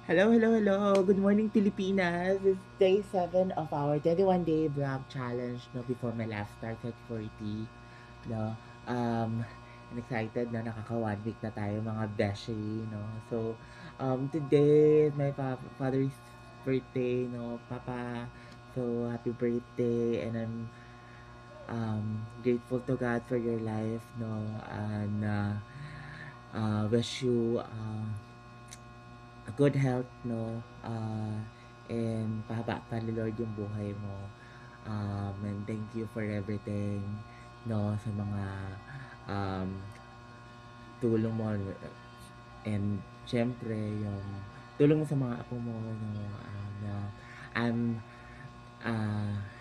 Hello, hello, hello. Good morning, Pilipinas. It's day 7 of our 21-day vlog challenge no, before my last start at 40. No, I'm excited na nakaka 1 week na tayo mga beshi. No? So, today is my father's birthday. No? Papa, so happy birthday. And I'm grateful to God for your life. No? And wish you a good health, no? And pahaba pa ni Lord yung buhay mo. And thank you for everything, no? Sa mga um, tulong mo. And syempre, yung tulong mo sa mga apo mo, no? Na I'm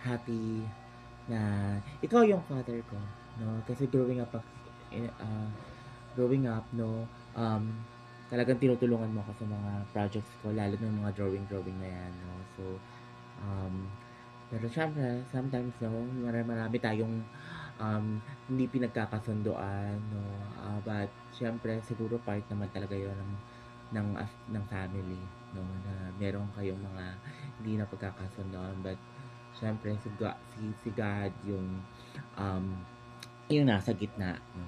happy na ikaw yung father ko, no? Kasi growing up, no, talagang tinutulungan mo ako sa mga projects ko, lalo na mga drawing na yan, no. So, um, pero syempre, sometimes, no, marami tayong hindi pinagkakasunduan, no. But syempre, siguro part naman talaga yun ng family, no, na meron kayong mga hindi na pagkakasunduan. But syempre, si God um, yung nasa gitna, no,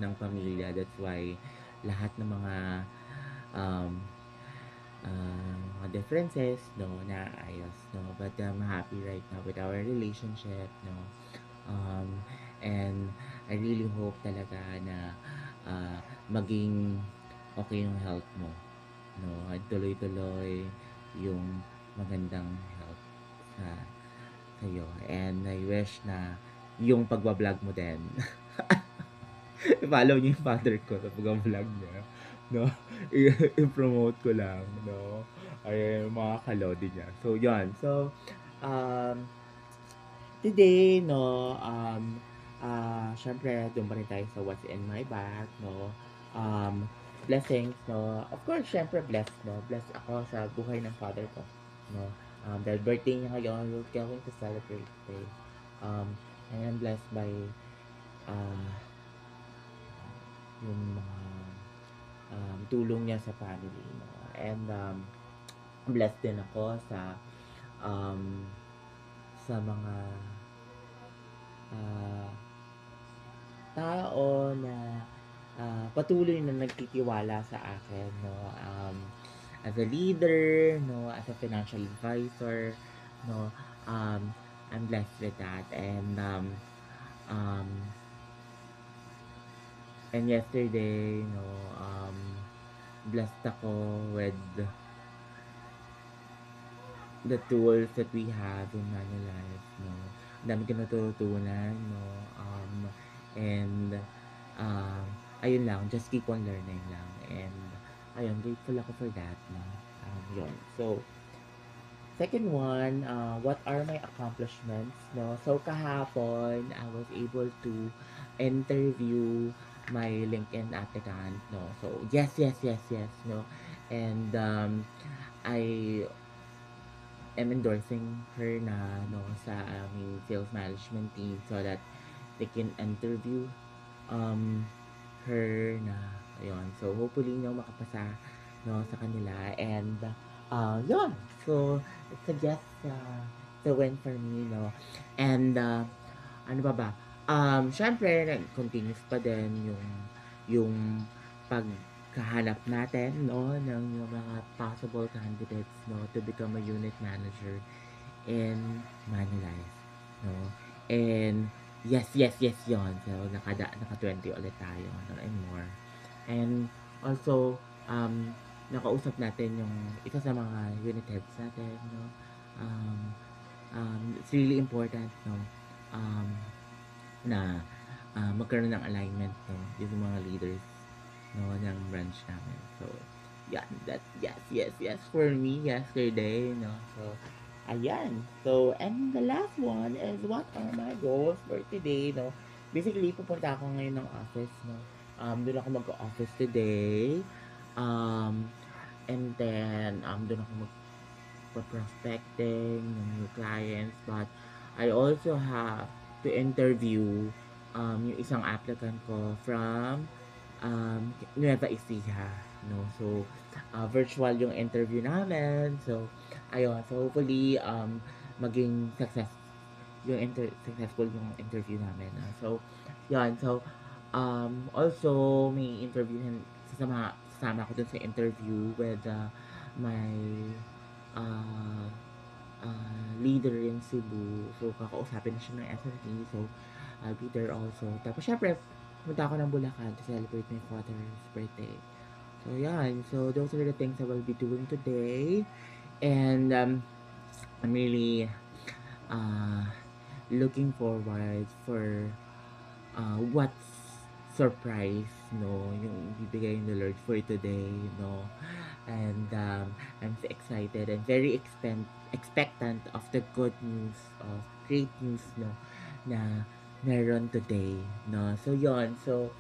ng pamilya. That's why lahat ng um, mga differences, no, naayos, no. But I'm happy right now with our relationship, no. Um, and I really hope talaga na maging okay yung health mo, no. At tuloy-tuloy yung magandang health sa sa'yo. And I wish na yung pagbablog mo din. I-follow niyo yung father ko sa pag-vlog niya. No? I-promote ko lang. No? Ay, mga kalodi niya. So, yun. So, um, today, no, syempre, doon pa rin tayo sa what's in my bag, no? Blessings, no? Of course, syempre, blessed, no? Blessed ako sa buhay ng father ko, no? Dahil birthday niya ngayon, we're going to celebrate today. I am blessed by uh, yung mga tulong niya sa family, no? And blessed din ako um, sa mga uh, tao na patuloy na nagtitiwala sa akin, no? As a leader, no? As a financial advisor, no? I'm blessed with that. Um, and yesterday, no? Blessed ako with the tools that we have in Manulife, no? Ang dami ko natututunan, no? And, uh, ayun lang, just keep on learning lang. And, ayun, grateful ako for that, no? Yun. So, second one, what are my accomplishments, no? So, kahapon, I was able to interview my LinkedIn applicant, no? So, yes, yes, yes, yes, no? And, I am endorsing her na no sa aming sales management team so that they can interview um her na ayun. So hopefully no makapasa no sa kanila and yun. So it's a yes it's a win for me no. And ano ba ba? Syempre, continuous pa din yung pagkahanap natin, no, ng mga possible candidates, no, to become a unit manager in Manulife, no. And yes, yes, yes yon. So, naka 20 ulit tayo, no, and more. And also, nakausap natin yung isa sa mga unit heads natin, no. Um, it's really important, no, um, na magkaroon ng alignment, no, yung mga leaders, no, ng branch namin. So, yeah, that, yes, yes, yes, for me, yesterday, no. So, ayan. So, and the last one is what are my goals for today, no. Basically, pupunta ako ngayon ng office, no. Doon ako mag-office today. Um, and then, doon ako prospecting ng new clients. But, I also have to interview yung isang applicant ko from Nueva Ecija, no? So, virtual yung interview namin. So, ayun. So, hopefully, maging successful yung interview namin. So, yun. So, also, may interview sasama ako dun sa interview with my uh, leader in Cebu. So, kakausapin na siya ng SMT. So, I'll be there also. Tapos, syempre, punta ako ng Bulacan to celebrate my father's birthday. So, yan. So, those are the things I will be doing today. And, I'm really uh, looking forward for what's surprise, no, yung bibigay ng Lord for today, no. And I'm so excited and very expectant of the good news, of great news, no, na meron today, no. So yon, so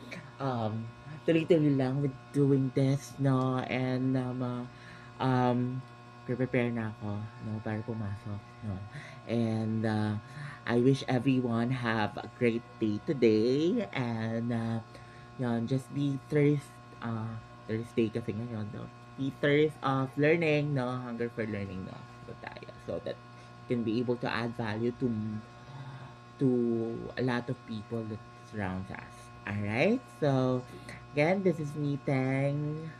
tuloy-tuloy lang with doing this, no, and prepare na ako, no, para pumasok, no. And I wish everyone have a great day today, and yan, just be Thursday kasi ngayon, no? Be thirst of learning, no? Hunger for learning, no? So, tayo. So that can be able to add value to a lot of people that surrounds us. Alright? So, again, this is me, Tang.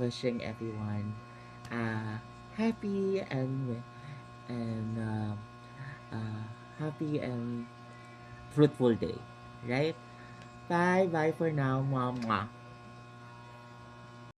Wishing everyone happy and uh, happy and fruitful day. Right? Bye. Bye for now. Mwah, mwah.